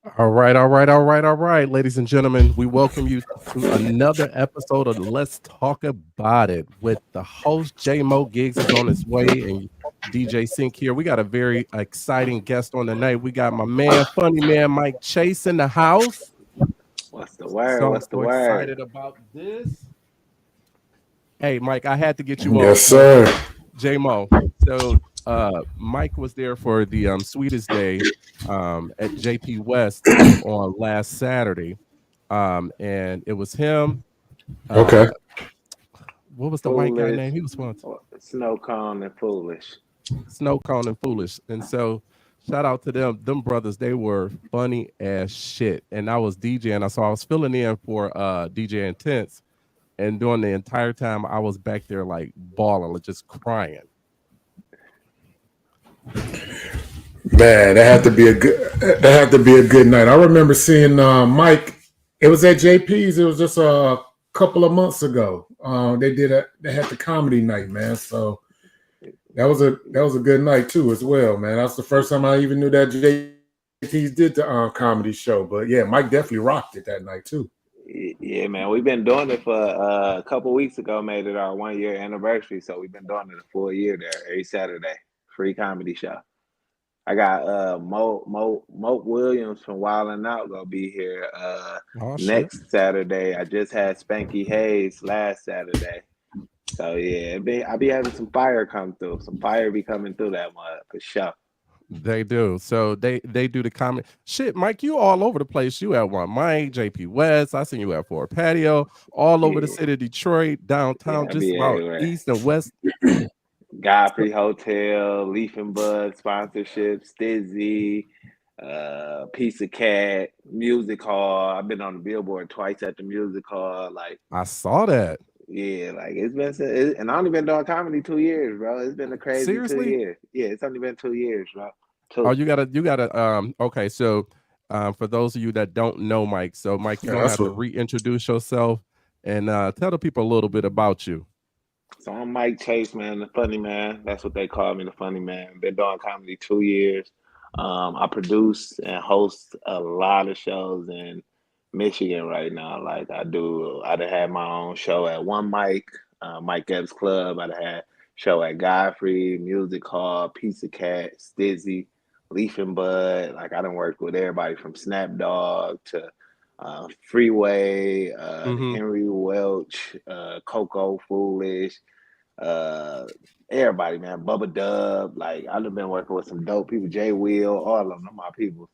All right, ladies and gentlemen. We welcome you to another episode of Let's Talk About It with the host, J Mo Giggs is on his way, and DJ Sync here. We got a very exciting guest on tonight. We got my man, funny man, Mike Chase in the house. What's the word? So I'm What's the so word? excited about this. Hey, Mike, I had to get you on. Yes, sir. J Mo. So Mike was there for the Sweetest Day at JP West on last Saturday. And it was him. Okay. Uh, what was the white guy Foolish, name? He was fun. snow cone, and foolish. Snow Cone and Foolish. And so shout out to them. Them brothers, they were funny as shit. And I was DJing. So I was filling in for DJ Intense. And during the entire time, I was back there like bawling, like just crying. Man, that had to be a good. That had to be a good night. I remember seeing Mike. It was at JP's. It was just a couple of months ago. They did a. They had the comedy night, man. So that was a good night too, as well, man. That's the first time I even knew that JP's did the comedy show. But yeah, Mike definitely rocked it that night too. Yeah, man, we've been doing it for a couple weeks ago. Made it our 1 year anniversary, so we've been doing it a full year there every Saturday. Free comedy show. I got Mo Williams from Wild 'N Out gonna be here Oh shit. next Saturday. I just had Spanky Hayes last Saturday. So yeah, I be having some fire come through. Some fire be coming through that mud for sure. They do. So they do the comedy shit. Mike, you all over the place. You at one Mike, JP West. I seen you at Fort Patio, all over the Yeah, city of Detroit, downtown, yeah, I just be about everywhere. east and west. Godfrey Hotel, Leaf and Bud sponsorship, Stizzy, Piece of Cat, Music Hall. I've been on the billboard twice at the Music Hall. Like, I saw that. yeah, like and I only been doing comedy 2 years, bro. It's been a crazy two Seriously? years. Yeah, it's only been 2 years, bro. Oh, Two. you gotta okay, so for those of you that don't know Mike, so Mike, you're Yeah, gonna that's have to what. reintroduce yourself and tell the people a little bit about you. So I'm Mike Chase, man, the funny man. That's what they call me, the funny man. Been doing comedy 2 years. I produce and host a lot of shows in Michigan right now. Like I done had my own show at One Mic, Mike Epps Club. I done had show at Godfrey, Music Hall, Pizza Cat, Stizzy, Leaf and Bud. Like I done worked with everybody from Snapdog to Freeway, Mm-hmm. Henry Welch, Coco Foolish, uh, everybody, man. Bubba Dub. Like I've been working with some dope people. Jay Will, all of them, my people.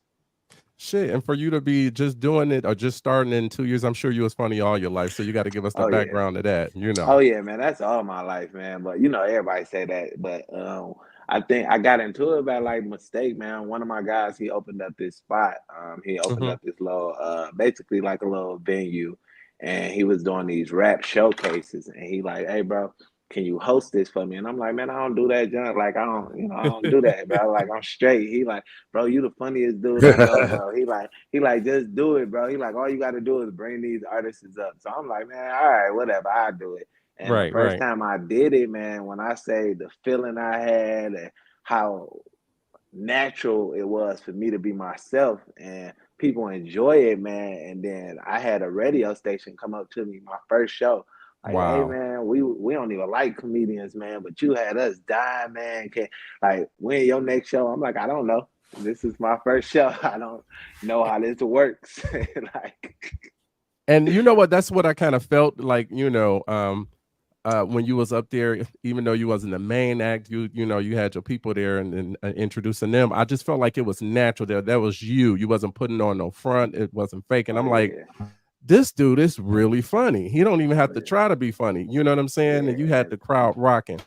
Shit, and for you to be just doing it or just starting in 2 years, I'm sure you was funny all your life. So you got to give us the Oh yeah. background of that, you Oh know. yeah, man. That's all my life, man. But everybody say that. But I think I got into it by like mistake, man. One of my guys, he opened up this spot. He opened Mm-hmm. up this little, basically like a little venue, and he was doing these rap showcases. And he like, hey, bro, can you host this for me? And I'm like, man, I don't do that junk. Like I don't do that, bro. Like I'm straight. He like, bro, you the funniest dude I know, bro. He like, just do it, bro. He like, all you got to do is bring these artists up. So I'm like, man, all right, whatever, I do it. And the Right, first right. time I did it, man, when I say the feeling I had and how natural it was for me to be myself and people enjoy it, man. And then I had a radio station come up to me my first show. Like, hey Wow. man, we don't even like comedians, man, but you had us dying, man. Like when your next show? I'm like, I don't know. This is my first show. I don't know how this works. Like, And you know what? That's what I kind of felt like, when you was up there, even though you wasn't the main act, you had your people there and introducing them. I just felt like it was natural there. That was you. You wasn't putting on no front. It wasn't fake. And oh I'm like, yeah, this dude is really funny. He don't even have oh to yeah, try to be funny. You know what I'm saying? And you yeah. had the crowd rocking.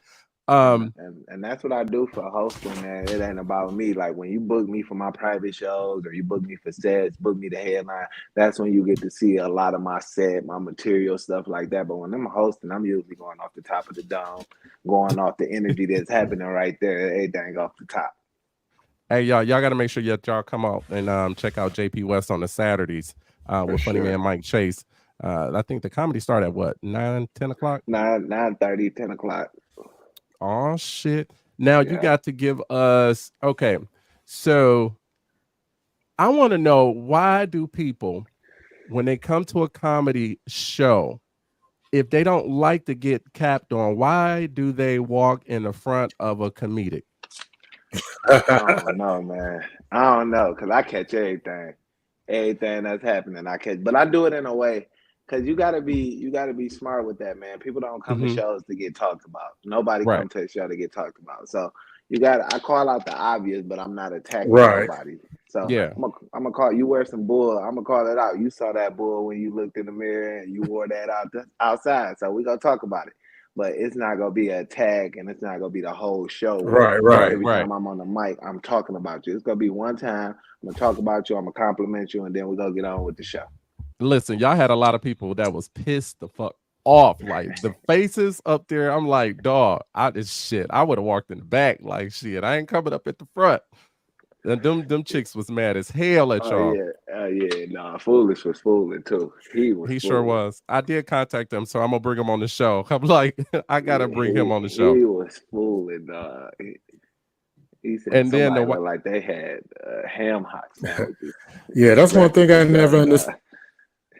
And, Um, and and that's what I do for hosting, man. It ain't about me. Like when you book me for my private shows or you book me for sets, book me the headline, that's when you get to see a lot of my set, my material, stuff like that. But when I'm hosting, I'm usually going off the top of the dome, going off the energy that's happening right there, everything off the top. hey y'all got to make sure y'all come out and check out JP West on the Saturdays For with Funny Man sure. Mike Chase. I think the comedy started at what 9, 10 o'clock. 9:30, 10 o'clock. Oh shit! Now you Yeah. got to give us okay. So I want to know, why do people, when they come to a comedy show, if they don't like to get capped on, why do they walk in the front of a comedic? I don't know, man. I don't know because I catch everything that's happening. I catch, but I do it in a way because you gotta be smart with that, man. People don't come to Hmm. shows to get talked about. Nobody Right. come to a show to get talked about. So you got. I call out the obvious, but I'm not attacking Right. nobody. So Yeah. I'm gonna call you wear some bull. I'm gonna call it out. You saw that bull when you looked in the mirror and you wore that outside. So we gonna talk about it. But it's not gonna be a tag, and it's not gonna be the whole show where Right. Right. Right. every Right. time I'm on the mic, I'm talking about you. It's gonna be one time. I'm gonna talk about you. I'm gonna compliment you, and then we're gonna get on with the show. Listen, y'all had a lot of people that was pissed the fuck off. Like the faces up there, I'm like, dog, I just shit. I would have walked in the back like shit. I ain't coming up at the front. And them chicks was mad as hell at Oh y'all. yeah, yeah. Nah, foolish was fooling too. He was He sure fooling. was. I did contact him, so I'm gonna bring him on the show. I'm like, I gotta Yeah, bring him he on the show. he was fooling. He said And then somebody looked like they had ham hock sandwiches Yeah, for that's one thing I breakfast. never So,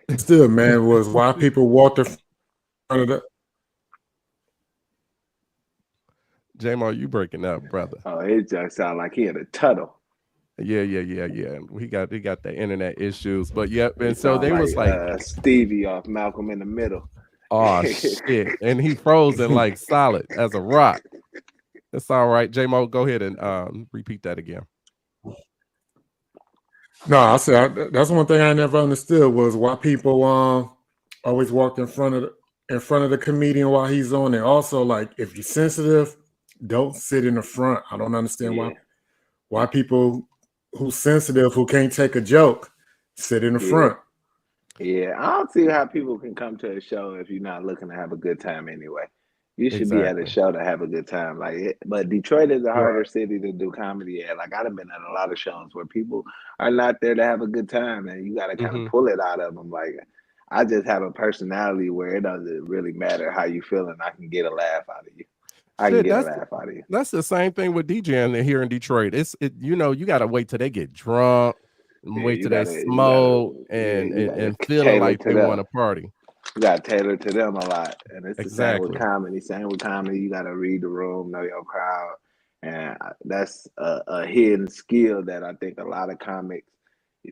understood, man, was why people walked in front of the. J-Mo, you breaking up, brother. oh, it just sounded like he had a tunnel. Yeah. He got the internet issues, but yep. He And so sounded they like was like, Stevie off Malcolm in the Middle. oh shit, and he frozen like solid as a rock. That's all right, J-Mo. Go ahead and repeat that again. No, I said that's one thing I never understood was why people always walked in front of the comedian while he's on there. Also, like if you're sensitive, don't sit in the front. I don't understand Yeah, why people who's sensitive who can't take a joke sit in the yeah. front. Yeah, I don't see how people can come to a show if you're not looking to have a good time anyway. You should be at a Exactly. show to have a good time. But Detroit is a harder Right. city to do comedy at. Like I've been at a lot of shows where people are not there to have a good time, and you got to kind of Hmm. pull it out of them. Like I just have a personality where it doesn't really matter how you feeling. I can get a laugh out of you. I can Shit, get a that's laugh out of you. that's the same thing with DJing here in Detroit. You gotta wait till they get drunk, and Yeah, wait you till they gotta, you gotta, smoke yeah, and you and, gotta and feeling tailor like to they them. want to party. You got to tailor to them a lot, and it's the same with Exactly. comedy. Same with comedy, you got to read the room, know your crowd, and that's a hidden skill that I think a lot of comics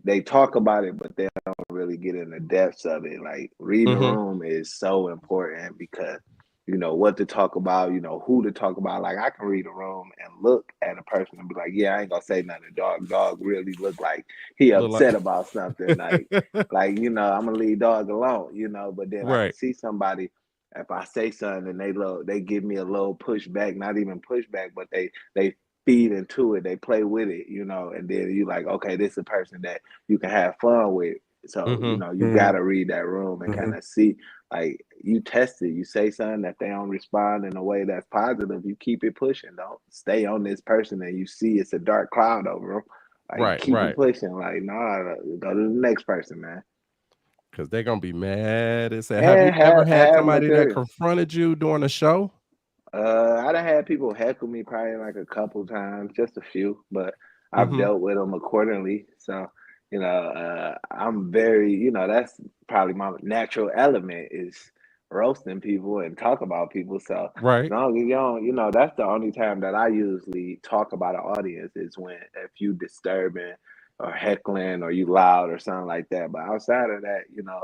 they talk about it, but they don't really get in the depths of it. Like reading the Hmm. room is so important because you know what to talk about, you know who to talk about. Like I can read a room and look at a person and be like, yeah, I ain't gonna say nothing. Dog really look like he Look upset like about something. Like I'm gonna leave dog alone, but then I can right. see somebody if I say something and they give me a little pushback, not even pushback, but they feed into it, they play with it, and then you like, okay, this is a person that you can have fun with. So, Hmm. you Mhm. gotta read that room and kind Mhm. of see, like you test it. You say something that they don't respond in a way that's positive, you keep it pushing. Don't stay on this person and you see it's a dark cloud over them. Like Right, keep it right. pushing. Like, nah, go to the next person, man. Because they're gonna be mad as hell. Have you And ever had have somebody that material. confronted you during a show? I done had people heckle me probably like a couple times, just a few, but I've Hmm. dealt with them accordingly. So, I'm very, that's probably my natural element is roasting people and talk about people. So, as Right. long as you don't, that's the only time that I usually talk about an audience is when if you disturbing or heckling or you loud or something like that. But outside of that,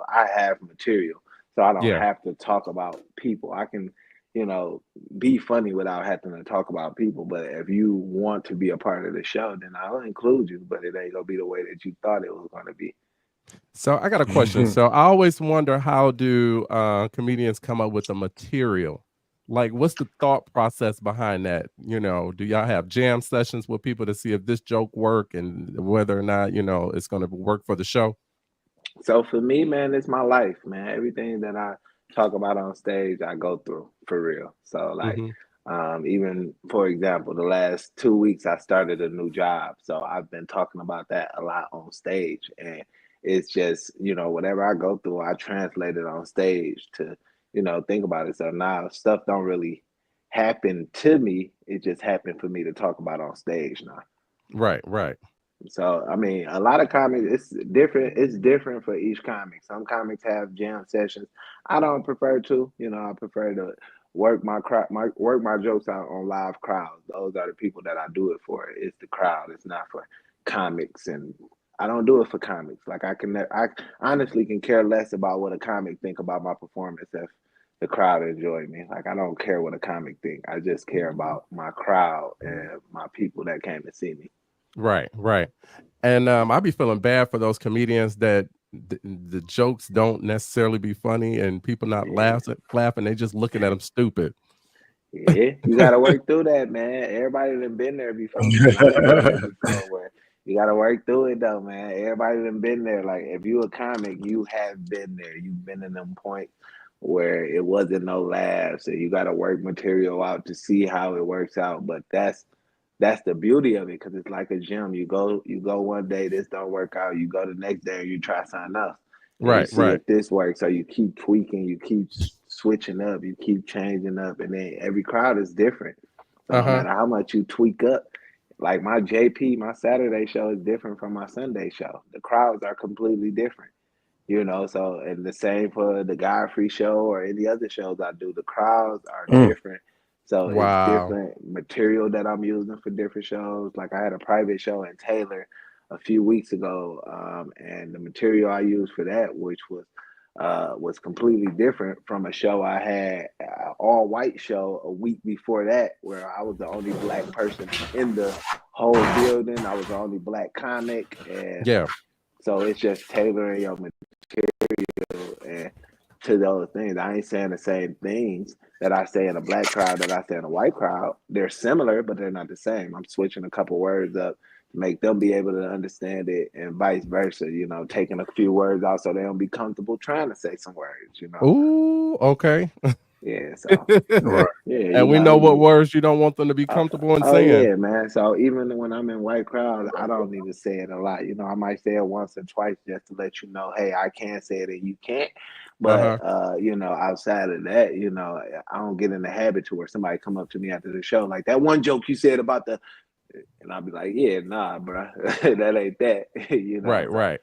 I have material, so I don't Yeah. have to talk about people. I can you know, be funny without having to talk about people. But if you want to be a part of the show, then I'll include you. But it ain't gonna be the way that you thought it was gonna be. So I got a question. Mhm. So I always wonder, how do comedians come up with the material? Like, what's the thought process behind that? Do y'all have jam sessions with people to see if this joke work and whether or not it's going to work for the show? So for me, man, it's my life, man. Everything that I talk about on stage, I go through for real. So like, Hmm. even for example, the last 2 weeks I started a new job, so I've been talking about that a lot on stage, and it's just whatever I go through, I translate it on stage to think about it. So now stuff don't really happen to me; it just happened for me to talk about on stage now. Right, right. So I mean, a lot of comics it's different. It's different for each comic. Some comics have jam sessions. I don't prefer to. I prefer to work my jokes out on live crowds. Those are the people that I do it for. It's the crowd. It's not for comics, and I don't do it for comics. Like I honestly can care less about what a comic think about my performance if the crowd enjoy me. Like I don't care what a comic think. I just care about my crowd and my people that came to see me. Right, right. And I be feeling bad for those comedians that the jokes don't necessarily be funny and people not Yeah. laughing. They just looking at them stupid. Yeah, you gotta work through that, man. Everybody done been there before, man. I've been there before where you gotta work through it though, man. Everybody done been there. Like if you a comic, you have been there. You've been in them points where it wasn't no laughs, so you gotta work material out to see how it works out. But that's the beauty of it because it's like a gym. You go one day, this don't work out. You go the next day, and you try something else, and you Right, see right. if this works. So you keep tweaking, you keep switching up, you keep changing up, and then every crowd is different. So no Uh-huh. matter how much you tweak up, like my JP, my Saturday show is different from my Sunday show. The crowds are completely different. So and the same for the Godfrey show or any other shows I do. The crowds are Mm. different. So it's Wow. different material that I'm using for different shows. Like I had a private show in Taylor a few weeks ago, and the material I used for that, which was completely different from a show I had, all white show a week before that, where I was the only black person in the whole building. I was the only black comic, and Yeah. so it's just tailoring your and to those things. I ain't saying the same things that I say in a black crowd that I say in a white crowd. They're similar, but they're not the same. I'm switching a couple words up to make them be able to understand it and vice versa, taking a few words out so they don't be comfortable trying to say some words. Ooh, okay. Yeah, so Right. yeah, And we know you what be words you don't want them to be uh, comfortable in oh saying. yeah, man. So even when I'm in white crowds, I don't need to say it a lot. I might say it once or twice just to let you know, hey, I can say it and you can't. But Uh-huh. outside of that, I don't get in the habit to where somebody come up to me after the show like that one joke you said about and I'll be like, yeah, nah, bro, that ain't that. Right, So right.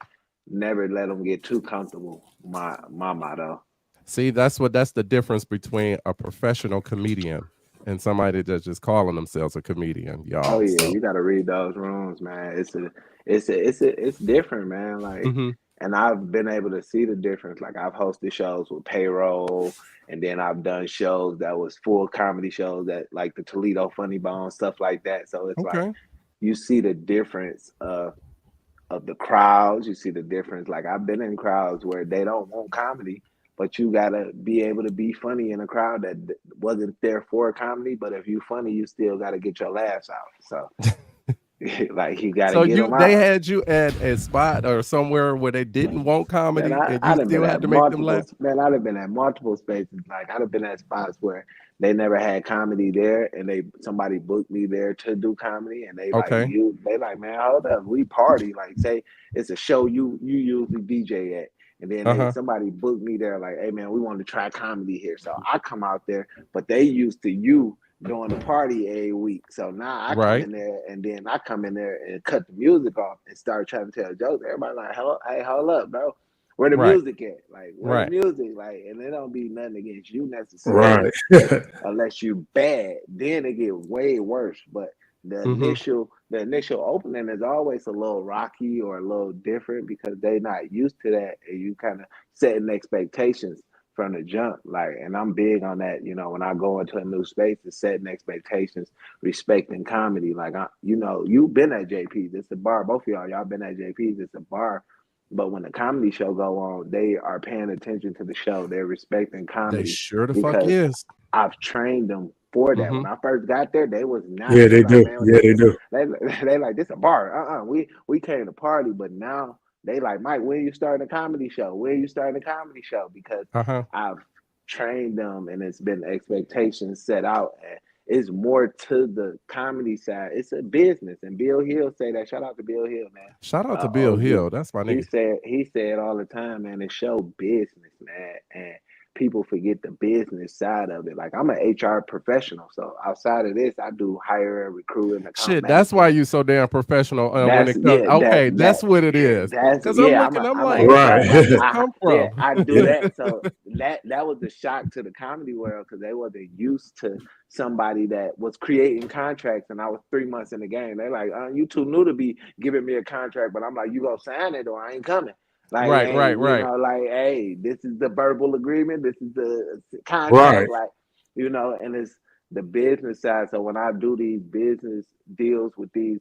never let them get too comfortable. My motto. See, that's the difference between a professional comedian and somebody that's just calling themselves a comedian, Oh y'all. yeah, So you got to read those rooms, man. It's different, man. Like, mhm. and I've been able to see the difference. Like, I've hosted shows with payroll, and then I've done shows that was full comedy shows that like the Toledo Funny Bone stuff like that. So it's like Okay. you see the difference of the crowds. You see the difference. Like I've been in crowds where they don't want comedy, but you gotta be able to be funny in a crowd that wasn't there for comedy. But if you funny, you still gotta get your laughs out. So like you gotta So get them they out. had you at a spot or somewhere where they didn't want Man, comedy and you I'd have been still had at to make them laugh? I'd have been at multiple spaces. Like I'd have been at spots where they never had comedy there, and somebody booked me there to do comedy, and Okay. they like, man, hold up, we party. Like say it's a show you usually DJ at, and then Uh-huh. somebody booked me there, like, hey man, we want to try comedy here. So I come out there, but they used to you doing the party a week. So now I come Right. in there and then I come in there and cut the music off and start trying to tell jokes. Everybody like, hey, hold up, bro. Where the Right. music at? Like, where the Right. music? Like, and it don't be nothing against you Right. necessarily, unless you bad. Then it get way worse. But Mhm. the initial opening is always a little rocky or a little different because they not used to that, and you kind of setting expectations from the jump. Like, and I'm big on that. When I go into a new space, is setting expectations, respecting comedy. Like, you've been at JP's. It's a bar. Both of y'all been at JP's. It's a bar. But when the comedy show go on, they are paying attention to the show. They're respecting They comedy sure the fuck because is. I've trained them for that. When Mhm. I first got there, they was not. Yeah, They they like, do. man, Yeah, they do. they like this a bar. We came to party, but now they like, Mike, when you starting a comedy show? When you starting a comedy show? Because Uh-huh. I've trained them, and it's been expectations set out. And it's more to the comedy side. It's a business, and Bill Hill say that. Shout out to Bill Hill, man. Shout out to Bill OG. Hill. That's my He nigga. said he said all the time, man. It's show business, man, and people forget the business side of it. Like I'm an HR professional, so outside of this, I do hiring, recruiting, account Shit, that's why management. you so damn professional when That's it comes. yeah, Okay, that's what it is. that's Because I'm yeah. looking, I'm I'm a like, HR. where Right. did this come Yeah, from? I do Yeah. that. So that was a shock to the comedy world because they wasn't used to somebody that was creating contracts, and I was 3 months in the game. They're like, you too new to be giving me a contract, but I'm like, you gonna sign it or I ain't coming. Like, Right, hey, right, right. like, hey, this is the verbal agreement. This is the Right. contract. Like, and it's the business side. So when I do these business deals with these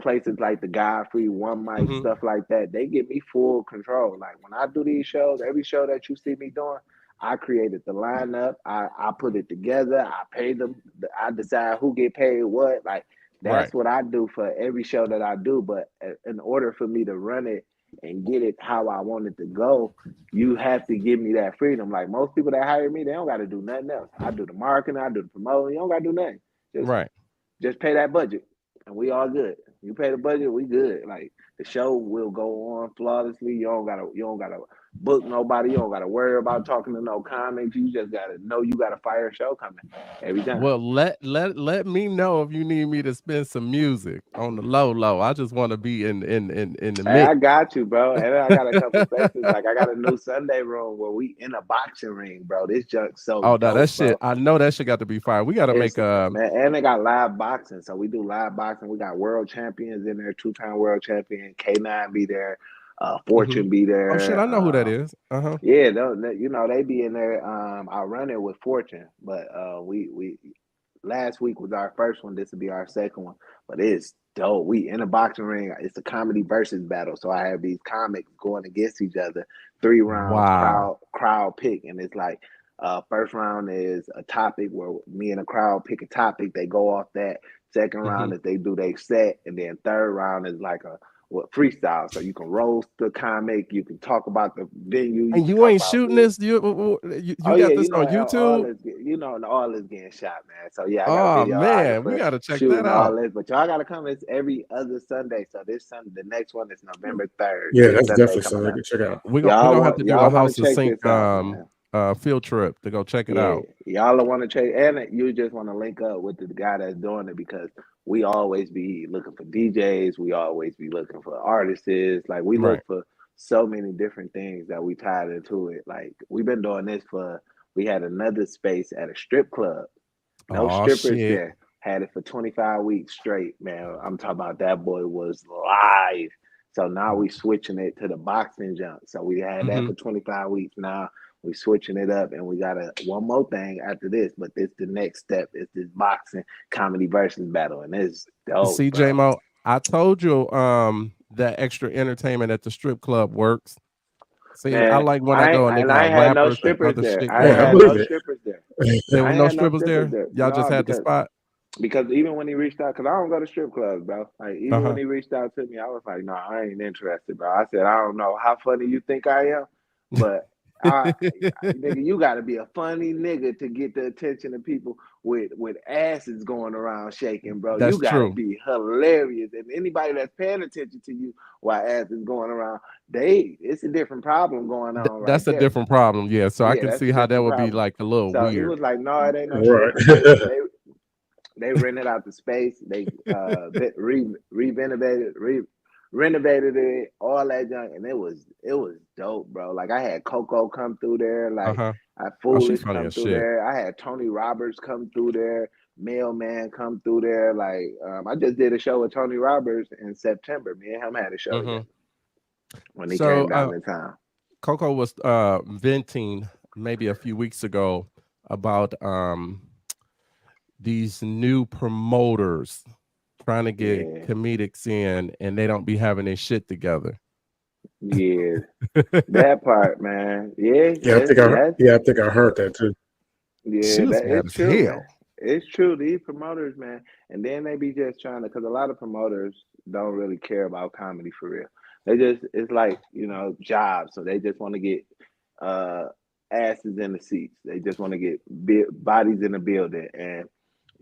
places like the Godfrey, One Mic, Hmm. stuff like that, they give me full control. Like when I do these shows, every show that you see me doing, I created the lineup. I put it together. I pay them. I decide who get paid what. Like Right, that's what I do for every show that I do. But in order for me to run it and get it how I want it to go, you have to give me that freedom. Like most people that hire me, they don't got to do nothing else. I do the marketing. I do the promoting. You don't got to do nothing. Just right. just pay that budget and we all good. You pay the budget, we good. Like the show will go on flawlessly. You don't gotta book nobody. You don't gotta worry about talking to no comics. You just gotta know you got a fire show coming every time. Well, let me know if you need me to spin some music on the low low. I just want to be in the Hey, mix. I got you, bro. And then I got a couple spaces. Like I got a new Sunday room where we in a boxing ring, bro. This junk so Oh, no, that dope, shit. bro. I know that shit got to be fire. We got to make It's man, and they got live boxing. So we do live boxing. We got world champions in there, 2-time world champion. K9 be there, mhm. Fortune be Oh shit, there. I know who that is. Uh-huh. Yeah, they be in there. I run it with Fortune, but we last week was our first one. This will be our second one, but it's dope. We in a boxing ring. It's a comedy versus battle. So I have these comics going against each other, 3 rounds, Wow. crowd pick, and it's like first round is a topic where me and the crowd pick a topic. They go off that. Second round Mhm. is they do they set, and then third round is like a freestyle. So you can roast the comic, you can talk about the venue, you And can you talk ain't about shooting who. this? You Oh yeah, got this on all YouTube? is all is getting shot, man. So yeah, I got a Oh video out of man, we for got to check that shooting all out. this, but y'all gotta come. It's every other Sunday. So this Sunday, the next one is November 3rd. Yeah, This that's Sunday definitely coming something I up. can check out. We gonna have to do a Y'all want to house of check sync this out, man. field trip to go check it Yeah, out. y'all want to check, and you just want to link up with the guy that's doing it because we always be looking for DJs. We always be looking for artists. Like we Right. look for so many different things that we tied into it. Like we've been doing this for. We had another space at a strip club. No Oh strippers shit. there. Had it for 25 weeks straight, man. I'm talking about that boy was live. So now we switching it to the boxing jump. So we had that Hmm. for 25 weeks. Now we switching it up and we got one more thing after this, but this the next step is this boxing comedy versus battle. And it's dope, See, bro. J-Mo, I told you that extra entertainment at the strip club works. See, I Man, like when I go and they I got ain't had no rappers and strippers other there. shit I ain't Hey, I going had on. no believe it. strippers there. There I was ain't no had no strippers strippers there. there. Y'all just No, had the spot. because even when he reached out, because I don't go to strip clubs, bro. Like even when Uh-huh. he reached out to me, I was like, no, I ain't interested, bro. I said, I don't know how funny you think I am, but nigga, you got to be a funny nigga to get the attention of people with asses going around shaking, bro. You That's got to true. be hilarious, and anybody that's paying attention to you while ass is going around, it's a different problem going on right That's a there. different problem. Yeah. So I Yeah, can that's see a how that different would be problem. like a little So he weird. was like, "No, it ain't no Right. strippers." They rented out the space. They renovated it, all that junk, and it was dope, bro. Like I had Coco come through there, like Uh-huh. I had Oh, she's Foolish funny come as through shit. there. I had Tony Roberts come through there. Mailman come through there. Like I just did a show with Tony Roberts in September. Me and him had a show Hmm. together when he So came down in town. Coco was venting maybe a few weeks ago about these new promoters trying to get Yeah, comedics in and they don't be having their shit together. yeah, that part, man. Yeah, Yeah, I think I heard that too. She yeah, was that mad it's as true, hell. man. It's true. These promoters, man, and then they be just trying to, because a lot of promoters don't really care about comedy for real. They just, it's like jobs, so they just want to get uh asses in the seats. They just want to get bodies in the building, and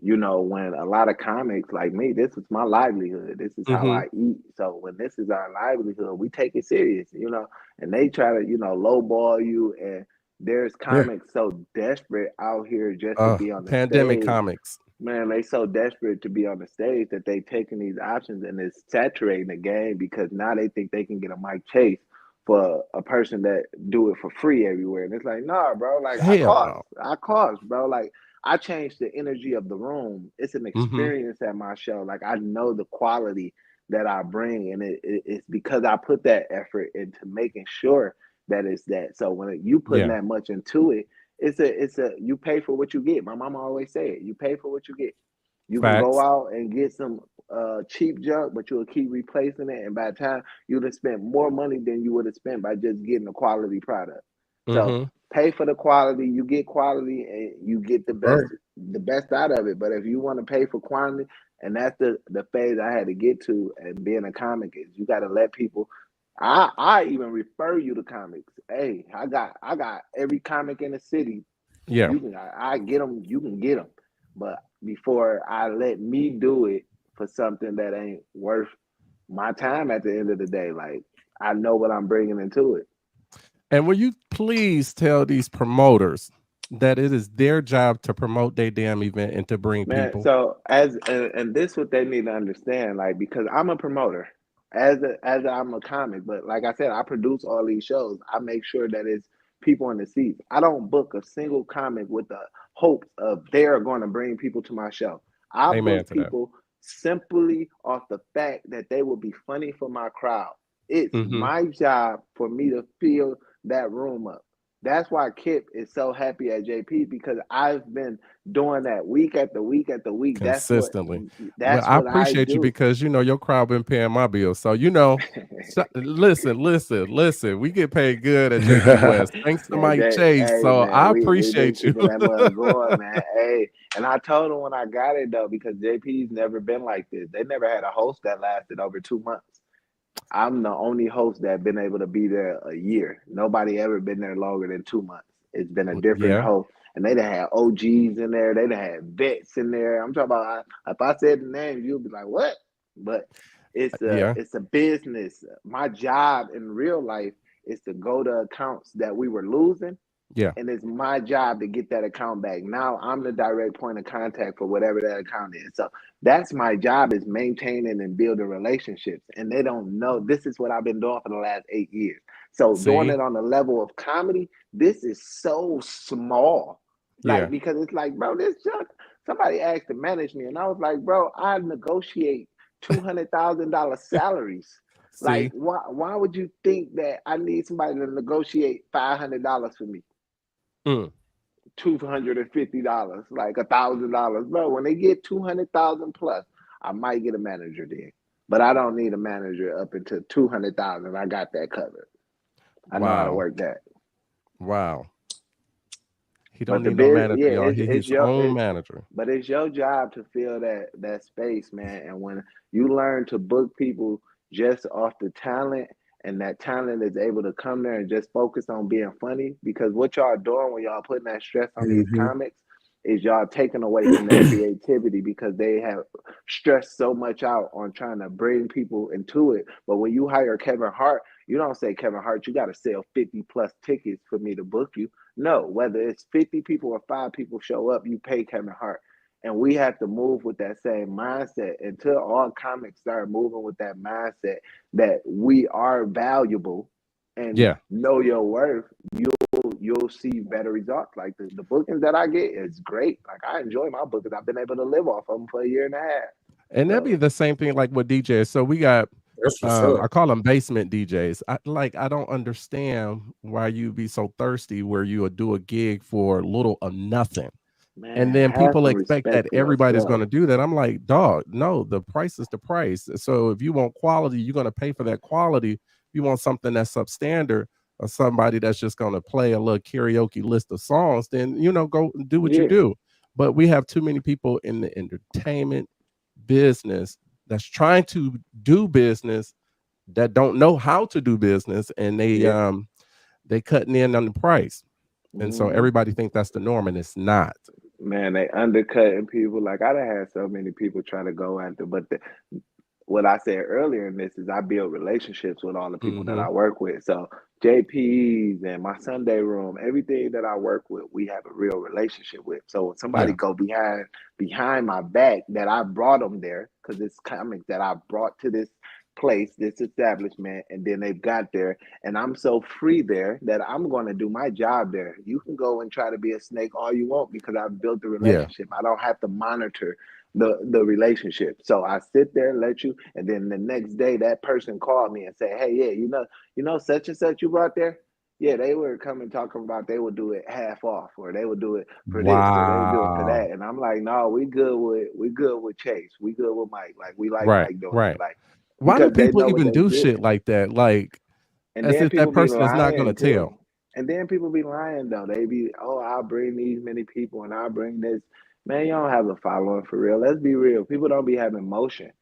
when a lot of comics like me, this is my livelihood. This is how Hmm. I eat. So when this is our livelihood, we take it serious, and they try to, lowball you and there's Yeah. comics so desperate out here just to be on the Pandemic stage. comics. Man, they so desperate to be on the stage that they taking these options and it's saturating the game because now they think they can get a Mike Chase for a person that do it for free everywhere. And it's like, nah, bro, like Hell no. I cost, bro. Like I changed the energy of the room. It's an Mm-hmm. experience at my show. Like I know the quality that I bring, and it's because I put that effort into making sure that it's that. So when you putting Yeah. that much into it, it's a you pay for what you get. My mama always say it. You pay for what you get. You can go Facts. out and get some cheap junk, but you'll keep replacing it, and by the time you'd have spent more money than you would have spent by just getting a quality product. So Mm-hmm. pay for the quality, you get quality, and you get Right. the best out of it. But if you want to pay for quantity, and that's the phase I had to get to, and being a comic is you got to let people. I even refer you to comics. Hey, I got every comic in the city. Yeah. You can I get them. You can get them, but before I let me do it for something that ain't worth my time at the end of the day, like I know what I'm bringing into it. And will you please tell these promoters that it is their job to promote their damn event and to bring Man, people? so and this what they need to understand, like because I'm a promoter, as I'm a comic, but like I said, I produce all these shows. I make sure that it's people in the seats. I don't book a single comic with the hopes of they're going to bring people to my show. I Amen book to that. people simply off the fact that they will be funny for my crowd. It's Mm-hmm. my job for me to fill that room up. That's why Kip is so happy at JP because I've been doing that week after week after week. Consistently. Well, That's I what I appreciate you do. because your crowd been paying my bills. So listen. We get paid good at JP West. Thanks to Man, Mike Chase. hey So man, I we been appreciate you. keeping that mug going, man. Hey, and I told him when I got it though, because JP's never been like this. They never had a host that lasted over 2 months. I'm the only host that been able to be there a year. Nobody ever been there longer than 2 months. It's been a different Yeah, host, and they done had OGs in there. They done had vets in there. I'm talking about. If I said the names, you'll be like, "What?" But yeah, it's a business. My job in real life is to go to accounts that we were losing yeah. and it's my job to get that account back. Now I'm the direct point of contact for whatever that account is. So that's my job is maintaining and building relationships. And they don't know this is what I've been doing for the last 8 years. So doing See? it on the level of comedy, this is so small. Like Yeah. because it's like, bro, this junk. Somebody asked to manage me, and I was like, bro, I negotiate $200,000 salaries. Like, See? why would you think that I need somebody to negotiate $500 for me? Mm. $250, like $1,000. Bro, when they get 200,000 plus, I might get a manager then. But I don't need a manager up into 200,000. I got that covered. I know how to Wow. work that. Wow. He don't But the need no biz, manager, yeah, y'all. He his own manager. but it's your job to fill that space, man. And when you learn to book people just off the talent, and that talent is able to come there and just focus on being funny, because what y'all doing when y'all putting that stress on these Hmm. comics is y'all taking away from their creativity because they have stressed so much out on trying to bring people into it. But when you hire Kevin Hart, you don't say, Kevin Hart, you got to sell 50 plus tickets for me to book you. No, whether it's 50 people or 5 people show up, you pay Kevin Hart. And we have to move with that same mindset until all comics start moving with that mindset that we are valuable and Yeah. know your worth. You'll see better results. Like the bookings that I get is great. Like I enjoy my bookings. I've been able to live off of them for a year and a half. And that'd be So the same thing like with DJs. So we got That's what's up. I call them basement DJs. I don't understand why you be so thirsty where you would do a gig for little or nothing. And man, then have people some expect that respect for everybody's going yourself. to do that. I'm like, dog, no, the price is the price. So if you want quality, you're going to pay for that quality. If you want something that's substandard or somebody that's just going to play a little karaoke list of songs, then, go do what you Yeah, do. But we have too many people in the entertainment business that's trying to do business that don't know how to do business, and yeah. they cutting in on the price. And so Hmm. everybody think that's the norm, and it's not. Man, they undercutting people. Like I done had so many people try to go after, but what I said earlier in this is I build relationships with all the people that Mm-hmm. I work with. So JP's and my Sunday room, everything that I work with, we have a real relationship with. So when somebody Yeah. go behind my back that I brought them there, because it's comics that I brought to this place, this establishment, and then they got there, and I'm so free there that I'm going to do my job there. You can go and try to be a snake all you want because I've built the Yeah. relationship. I don't have to monitor the relationship. So I sit there, let you, and then the next day that person called me and say, "Hey, yeah, such and such you brought there." Yeah, they were coming talking about they would do it half off, or they would do it for this, or they would do it for Wow. that. And I'm like, no, we good with Chase, we good with Mike. Like we like Right. Mike doing it, Right. like Why do because they people know what even they do shit getting. like that? Like And as then if that people be person is not gonna lying tell. too. And then people be lying though. They be, oh, I'll bring these many people and I'll bring this. Man, you don't have a following for real. Let's be real. People don't be having motion.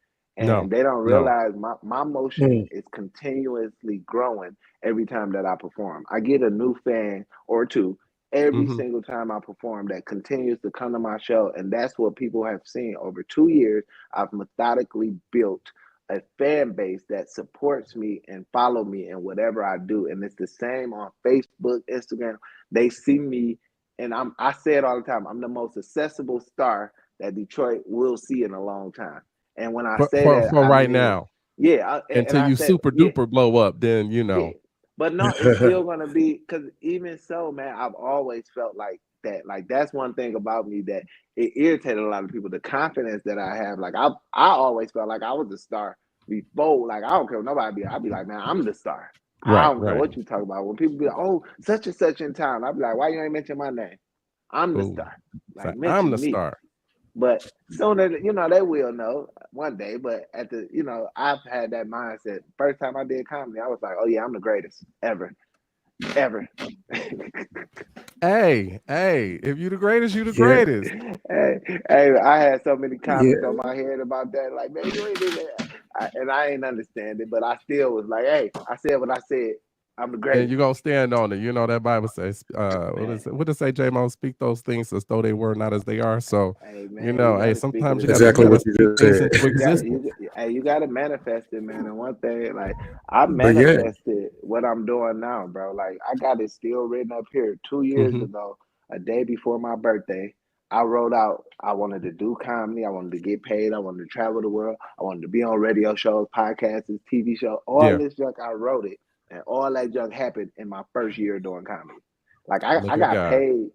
No. And they don't No. realize my motion Mm. is continuously growing every time that I perform. I get a new fan or two every Mm-hmm. single time I perform that continues to come to my show. And that's what people have seen. Over 2 years, I've methodically built a fan base that supports me and follow me in whatever I do. And it's the same on Facebook, Instagram. They see me, and I say it all the time. I'm the most accessible star that Detroit will see in a long time. And when I For, say for that, for I right mean it. now. Yeah, and Until I you said, super yeah, duper blow up, then yeah. But no, it's still gonna be, because even so, man, I've always felt like that. Like that's one thing about me that it irritated a lot of people. The confidence that I have. Like I always felt like I was a star before. Like I don't care what nobody be. I'd be like, man, I'm the star. I Right, don't care right. what you talk about. When people be like, oh, such and such in town, I'd be like, why you ain't mention my name? I'm the Ooh. star. So Like I'm the mention me. star. But sooner, they will know one day. But I've had that mindset. First time I did comedy, I was like, oh yeah, I'm the greatest ever, ever. Hey, if you the greatest, you the Yeah, greatest. Hey, I had so many comments yeah, on my head about that. Like, man, you ain't even. And I ain't understand it, but I still was like, hey, I said what I said. I'm the And greatest, you gonna stand on it. You know that Bible says, man. what does it say, J-Mo? Speak those things as though they were, not as they are. So, Hey, man, you hey, gotta speak it sometimes as if exactly it you gotta what is. you speak just things said. into You got existence. you. Hey, you got to manifest it, man. And one thing, like I But yeah, manifested what I'm doing now, bro. Like I got it still written up here. 2 years Hmm. ago, a day before my birthday, I wrote out I wanted to do comedy. I wanted to get paid. I wanted to travel the world. I wanted to be on radio shows, podcasts, TV shows. All Yeah, this junk, I wrote it, and all that junk happened in my first year doing comedy. Like I look at got God. paid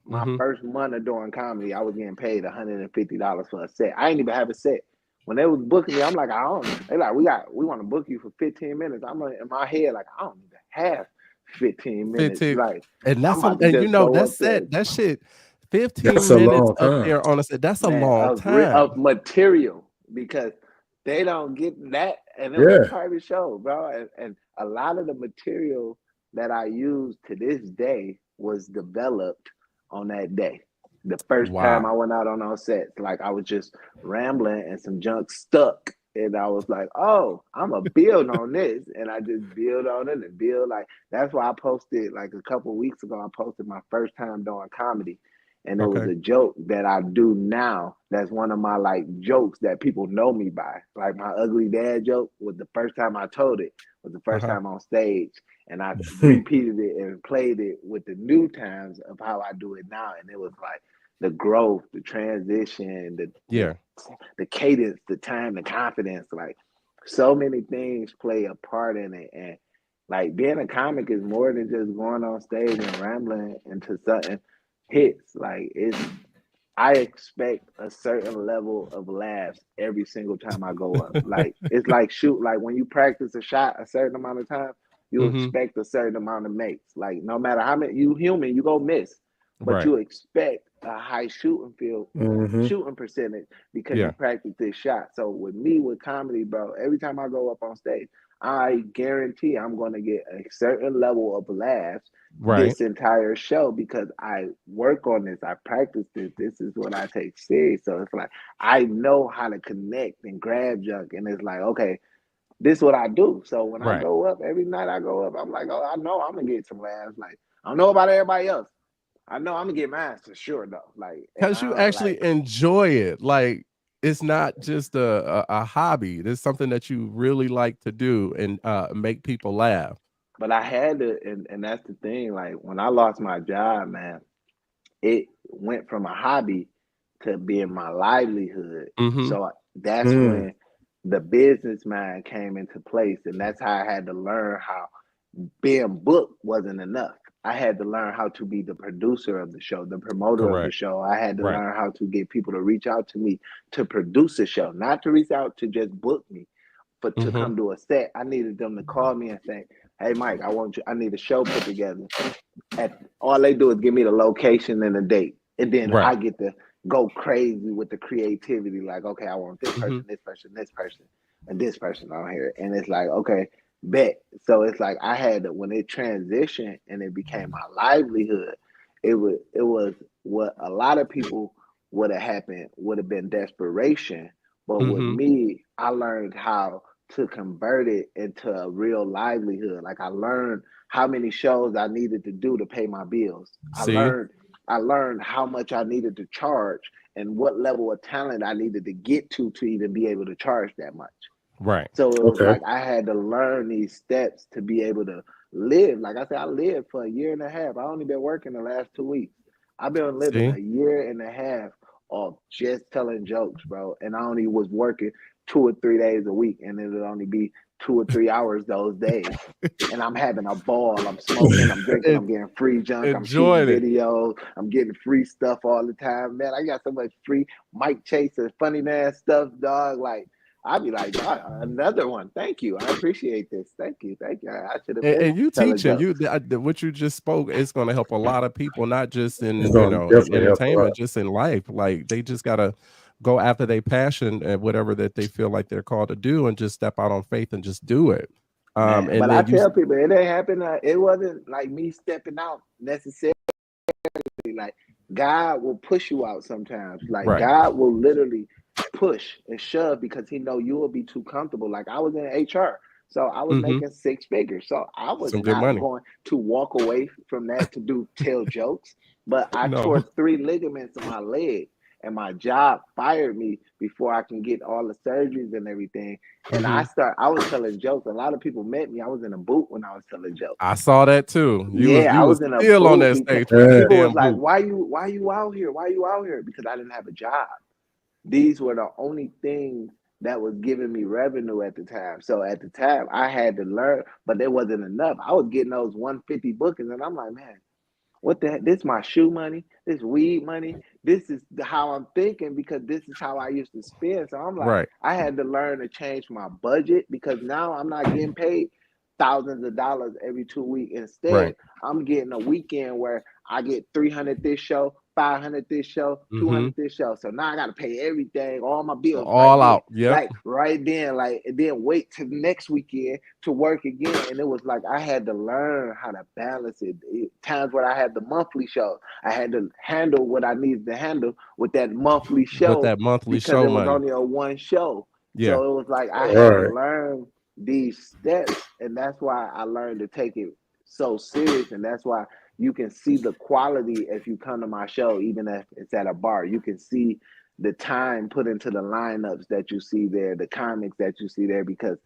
my Hmm. first month of doing comedy. I was getting paid $150 for a set. I ain't even have a set. When they was booking me, I'm like, I don't. They like, we want to book you for 15 minutes. I'm like, in my head like, I don't even have 15 minutes. 15, Like and I'm that's about to and just go up there, that shit, 15 that's a minutes long up time. there on a set. That's a man, long time. of material, because they don't get that. And it was a Yeah. private show, bro. And a lot of the material that I use to this day was developed on that day. The first time I Wow. went out on those sets, like I was just rambling and some junk stuck. And I was like, oh, I'm a build on this. And I just build on it and build. Like, that's why I posted, like a couple of weeks ago, I posted my first time doing comedy. And it was Okay. a joke that I do now. That's one of my like jokes that people know me by. Like my ugly dad joke was the first time I told it, was the first Uh-huh. time on stage. And I repeated it and played it with the new times of how I do it now. And it was like the growth, the transition, Yeah. the cadence, the time, the confidence. Like so many things play a part in it. And like being a comic is more than just going on stage and rambling into something hits. Like I expect a certain level of laughs every single time I go up. Like it's like shoot, like when you practice a shot a certain amount of time, you Hmm. expect a certain amount of makes. Like no matter how many you human, you go miss, but Right. you expect a high shooting field Hmm. shooting percentage because you Yeah. practice this shot. So with me with comedy, bro, every time I go up on stage, I guarantee I'm going to get a certain level of laughs Right. this entire show because I work on this, I practice this. This is what I take serious. So it's like I know how to connect and grab junk, and it's like okay, this is what I do. So when I Right. go up every night, I go up. I'm like, oh, I know I'm gonna get some laughs. Like I don't know about everybody else. I know I'm gonna get mine for sure though. Like, and Because you I actually like, enjoy it. Like, it's not just a hobby. It's something that you really like to do and make people laugh. But I had to, and that's the thing. Like when I lost my job, man, it went from a hobby to being my livelihood. Mm-hmm. So that's Mm. when the business mind came into place, and that's how I had to learn how being booked wasn't enough. I had to learn how to be the producer of the show, the promoter of the Correct. show. I had to Right. learn how to get people to reach out to me to produce a show, not to reach out to just book me, but to Mm-hmm. come to a set. I needed them to call me and say, "Hey, Mike, I want you. I need a show put together." At all they do is give me the location and the date, and then Right. I get to go crazy with the creativity. Like, okay, I want Mm-hmm. this person, and this person on here, and it's like, okay, bet. So it's like I had to, when it transitioned and it became my livelihood. It was what a lot of people would have happened would have been desperation, but with Mm-hmm. me, I learned how to convert it into a real livelihood. Like I learned how many shows I needed to do to pay my bills. See. I learned how much I needed to charge and what level of talent I needed to get to even be able to charge that much. Right. So it was Okay. like I had to learn these steps to be able to live. Like I said, I lived for a year and a half. I only been working the last 2 weeks. I've been living See. a year and a half of just telling jokes, bro. And I only was working 2 or 3 days a week, and it'll only be 2 or 3 hours those days. And I'm having a ball. I'm smoking, I'm drinking, And I'm getting free junk, I'm shooting enjoyed it. videos, I'm getting free stuff all the time. Man, I got so much free Mike Chase and funny man stuff, dog. Like I'd be like, dog, another one. Thank you. I appreciate this. Thank you. Thank you. I should have been And you telling teaching you jokes. what you just spoke. It's going to help a lot of people, not just It's in gonna in definitely help a lot. entertainment, just in life. Like they just gotta go after their passion and whatever that they feel like they're called to do, and just step out on faith and just do it. Man, And but I then tell people it ain't happen. It wasn't like me stepping out necessarily. Like God will push you out sometimes. Like right. God will literally push and shove because He know you will be too comfortable. Like I was in HR, so I was Mm-hmm. making 6 figures. So I was Some good not money. going to walk away from that to do tell jokes. But I No. tore 3 ligaments in my leg, and my job fired me before I can get all the surgeries and everything. And Hmm. I was telling jokes. A lot of people met me. I was in a boot when I was telling jokes. I saw that too. Yeah, You I was was in a still on boot that because stage with that people was damn like, boot. why you out here? Why you out here?" Because I didn't have a job. These were the only things that was giving me revenue at the time. So at the time I had to learn, but there wasn't enough. I was getting those 150 bookings and I'm like, man, what the heck? This is my shoe money, this weed money. This is how I'm thinking because this is how I used to spend. So I'm like, Right. I had to learn to change my budget because now I'm not getting paid thousands of dollars every 2 weeks. Instead, Right. I'm getting a weekend where I get 300 this show, 500 this show, Mm-hmm. 200 this show. So now I got to pay everything, all my bills right All then. out. Yep. Like right then, like and then wait till next weekend to work again. And it was like I had to learn how to balance it. Times where I had the monthly show, I had to handle what I needed to handle with that monthly With show that monthly because show it was money. only a one show. Yeah. So it was like I All had to right. learn these steps, and that's why I learned to take it so serious, and that's why you can see the quality if you come to my show, even if it's at a bar. You can see the time put into the lineups that you see there, the comics that you see there, because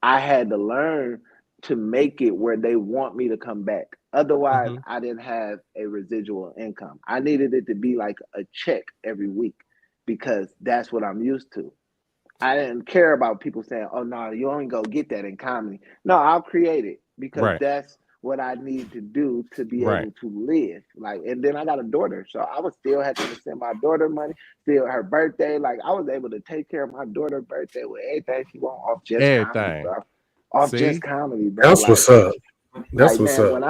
I had to learn to make it where they want me to come back. Otherwise, Mm-hmm. I didn't have a residual income. I needed it to be like a check every week because that's what I'm used to. I didn't care about people saying, "Oh no, you only go get that in comedy." No, I'll create it because Right. that's what I need to do to be Right. able to live. Like, and then I got a daughter, so I was still having to send my daughter money. Still, her birthday, like I was able to take care of my daughter's birthday with everything she want off just comedy, Everything. bro. Off just See? comedy, bro. That's what's up. That's Like what's man, up. when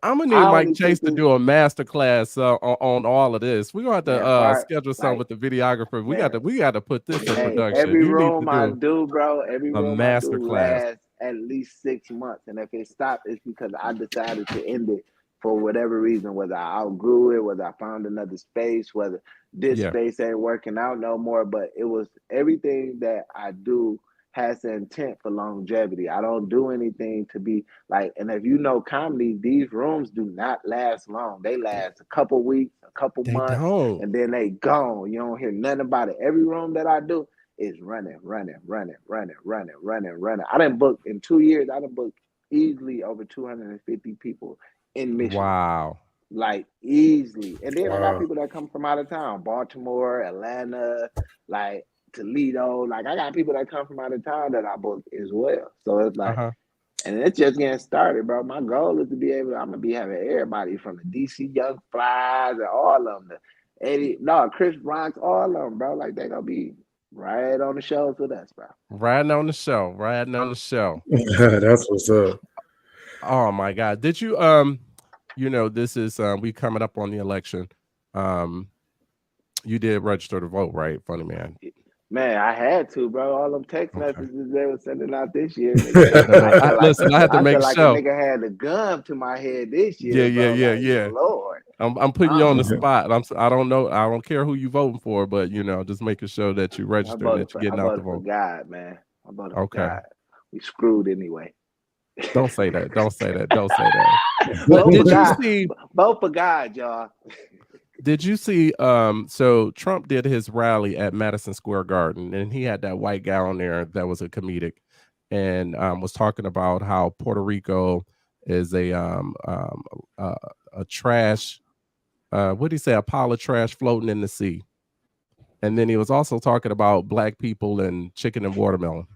I'm gonna need I Mike only Chase took to this do a master class on all of this. We're gonna have to man part schedule something like with the videographer. man. We got to put this in Hey, production. every You need to room I do do, bro, every a room I master do class. lasts at least 6 months. And if it stopped, it's because I decided to end it for whatever reason, whether I outgrew it, whether I found another space, whether this Yeah. space ain't working out no more. But it was everything that I do has the intent for longevity. I don't do anything to be like, and if you know comedy, these rooms do not last long. They last a couple weeks, a couple They months, don't. and then they gone. You don't hear nothing about it. Every room that I do is running, running, running, running, running, running, running. I didn't book in 2 years. I didn't book easily over 250 people in Michigan, Wow. like easily. And then I got Wow. people that come from out of town, Baltimore, Atlanta, like Toledo. Like I got people that come from out of town that I book as well. So it's like, Uh-huh. and it's just getting started, bro. My goal is to be able. I'm gonna be having everybody from the DC Young Flies and all of them, the Eddie, no, Chris Bronx, all of them, bro. Like they gonna be right on the shows with us, bro. Riding on the show. Riding on the show. That's what's up. Oh my God. Did you this is we coming up on the election. Um you did register to vote, right? Funny man. Man, I had to, bro. All them text Okay. messages they were sending out this year, nigga. Listen, I had to I feel make like a sure. nigga had a gun to my head this Yeah, year, yeah, bro. yeah, Like, yeah. Lord. I'm putting you on the Um, spot. I don't know. I don't care who you voting for, but just making sure that you register and that you're I getting out the voted for vote. God, man. I voted for Okay. God. We screwed anyway. Don't say that. Don't say that. Don't say that. But Vote for did you God. see Vote for God, y'all. so Trump did his rally at Madison Square Garden and he had that white guy on there that was a comedic and was talking about how Puerto Rico is uh, a trash what did he say, a pile of trash floating in the sea. And then he was also talking about black people and chicken and watermelon.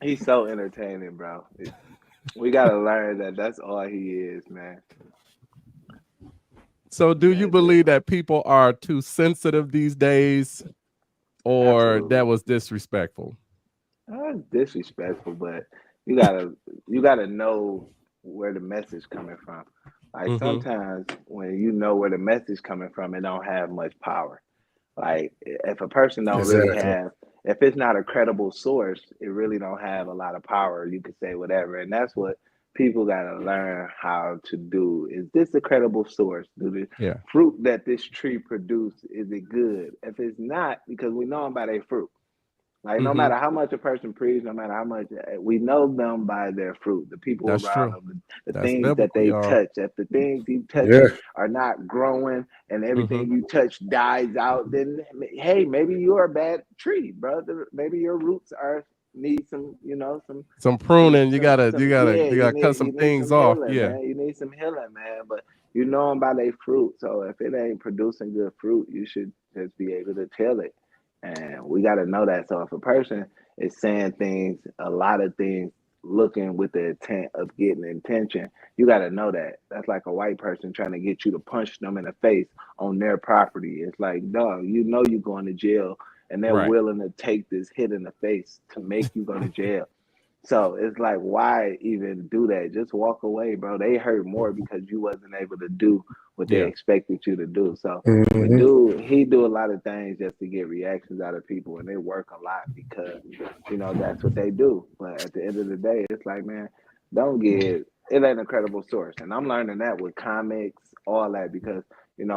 He's so entertaining, bro. We gotta learn that that's all he is, man. So do you That's it. believe that people are too sensitive these days or Absolutely. that was disrespectful? That's disrespectful, but you gotta you gotta know where the message coming from. Like Mm-hmm. sometimes when you know where the message coming from, it don't have much power. Like if a person don't really Exactly. have, if it's not a credible source, it really don't have a lot of power. You could say whatever, and that's what people got to learn how to do. Is this a credible source? Do the Yeah. fruit that this tree produced, is it good? If it's not, because we know them by their fruit. Like no Mm-hmm. matter how much a person preaches, no matter how much we know them by their fruit, the people That's around true. them, the That's things that biblical, they y'all. touch. If the things you Yeah. touching are not growing and Mm-hmm. everything you touch dies out, then hey, maybe you're a bad tree, brother. Maybe your roots are need some, Some pruning. You gotta you some. gotta Yeah, you gotta cut some you need things some off. healing, Yeah. man. You need some healing, man. But you know them by their fruit. So if it ain't producing good fruit, you should just be able to tell it. And we got to know that. So if a person is saying things, a lot of things, looking with the intent of getting attention, you got to know that. That's like a white person trying to get you to punch them in the face on their property. It's like, dog, you know you're going to jail, and they're Right. willing to take this hit in the face to make you go to jail. So it's like, why even do that? Just walk away, bro. They hurt more because you wasn't able to do what they Yeah. expected you to do. So the Hmm. dude, he do a lot of things just to get reactions out of people, and they work a lot because that's what they do. But at the end of the day, it's like, man, don't get it ain't a credible source. And I'm learning that with comics, all that, because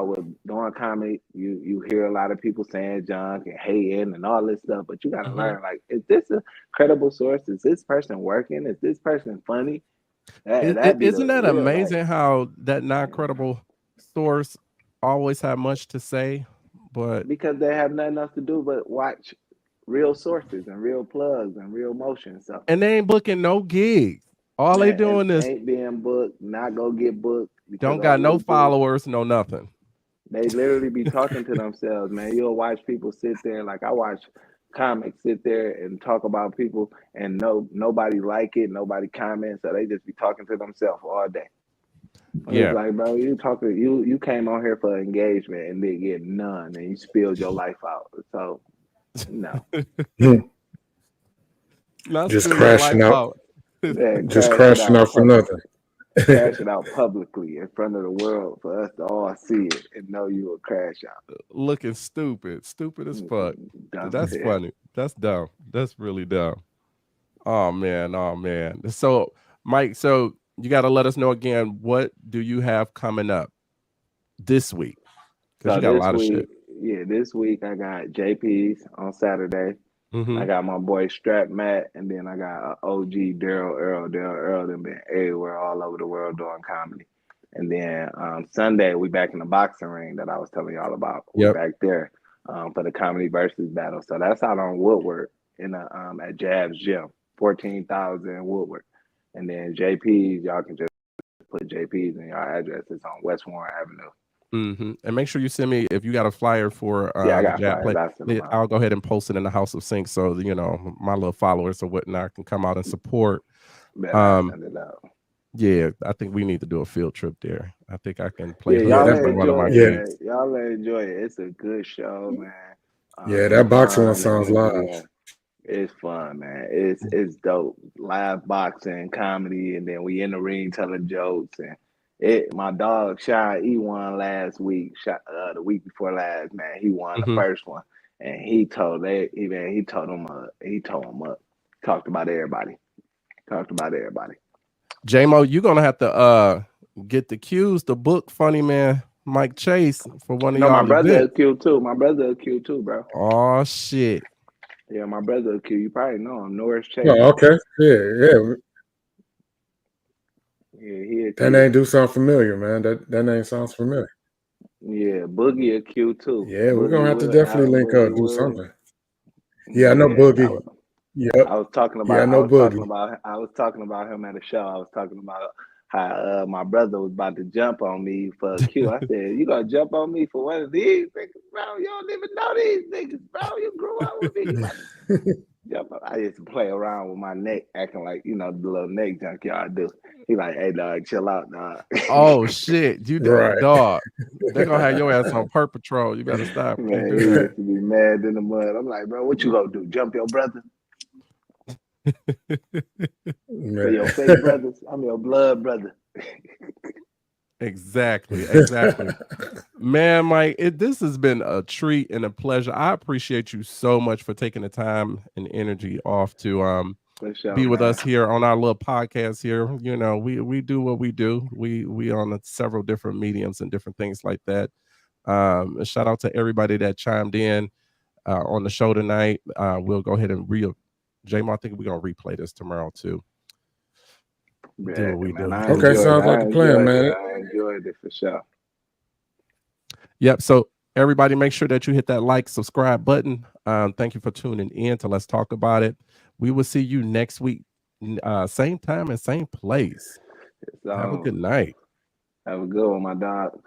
with doing comic, you hear a lot of people saying junk and hating and all this stuff, but you gotta Mm-hmm. learn, like, is this a credible source? Is this person working? Is this person funny? That'd be Isn't the that real, like, amazing how that non-credible source always have much to say, but because they have nothing else to do but watch real sources and real plugs and real motion. So and they ain't booking no gigs. All they man, and doing is ain't being booked, not go get booked because don't got all no they do, followers, no nothing. they literally be talking to themselves, man. You'll watch people sit there, like I watch comics sit there and talk about people, and nobody like it, nobody comments, so they just be talking to themselves all day. And it's Yeah. like, bro, you came on here for engagement and didn't get none, and you spilled your life out. So no, Not Just spill your life crashing out. out. yeah, Just crashing out for nothing. crash it out publicly in front of the world for us to all see it and know you a crash out. Looking stupid. Stupid as fuck. Dumb as That's hell. funny. That's dumb. That's really dumb. Oh man. Oh man. So Mike, so you got to let us know again, what do you have coming up this week? Because So you got a this lot of week, shit. this week I got JP's on Saturday. I got my boy Strap Matt, and then I got OG Daryl Earl. Daryl Earl them been everywhere, all over the world doing comedy. And then Sunday we back in the boxing ring that I was telling y'all about. We Yep. back there for the comedy versus battle. So that's out on Woodward in at Jab's Gym, 14,000 Woodward. And then JP's, y'all can just put JP's in your address. It's on West Warren Avenue. And make sure you send me if you got a flyer for I the got Jab flyers. play. I'll go ahead and post it in the House of Sync so my little followers or whatnot can come out and support. I'll send it out. Yeah, I think we need to do a field trip there. I think I can play. Yeah, y'all enjoy it. Man. Y'all enjoy it. It's a good show, man. Yeah, that boxing one sounds live. Yeah. It's fun, man. It's dope. Live boxing, comedy, and then we in the ring telling jokes. And my dog Shy, he won last week. The week before last, man, he won the first one, and he told him up. Talked about everybody. J-Mo, you're gonna have to get the cues, the book, Funny Man Mike Chase for one of y'all. My brother a Q too. My brother a Q too, bro. Oh shit. Yeah, my brother a Q. You probably know him, Norris Chase. Oh, okay. Yeah. Yeah, that name do sound familiar, man. That name sounds familiar. Yeah, Boogie a Q too. Yeah, we're gonna have to definitely link up, do something. Yeah, I know Boogie. I was talking about. Yeah, I know Boogie. I was talking about him at a show. I was talking about how my brother was about to jump on me for a Q. I said, "You gonna jump on me for one of these niggas, bro? You don't even know these niggas, bro. You grew up with me." I used to play around with my neck, acting like the little neck junk y'all do. He like, "Hey, dog, chill out, dog." Oh shit, you right. Dog. They're gonna have your ass on perp patrol. You better stop. Man, he used to be mad in the mud. I'm like, bro, what you gonna do? Jump your brother? For your fake brothers, I'm your blood brother. Exactly. Man, Mike, this has been a treat and a pleasure. I appreciate you so much for taking the time and energy off to be with us here on our little podcast here. We do what we do. We on several different mediums and different things like that. A shout out to everybody that chimed in on the show tonight. We'll go ahead and J-Mo, I think we're gonna replay this tomorrow too. Do what we do. Okay, sounds like a plan, man. I enjoyed it for sure. Yep. So everybody, make sure that you hit that like, subscribe button. Thank you for tuning in to Let's Talk About It. We will see you next week, same time and same place. Have a good night. Have a good one, my dog.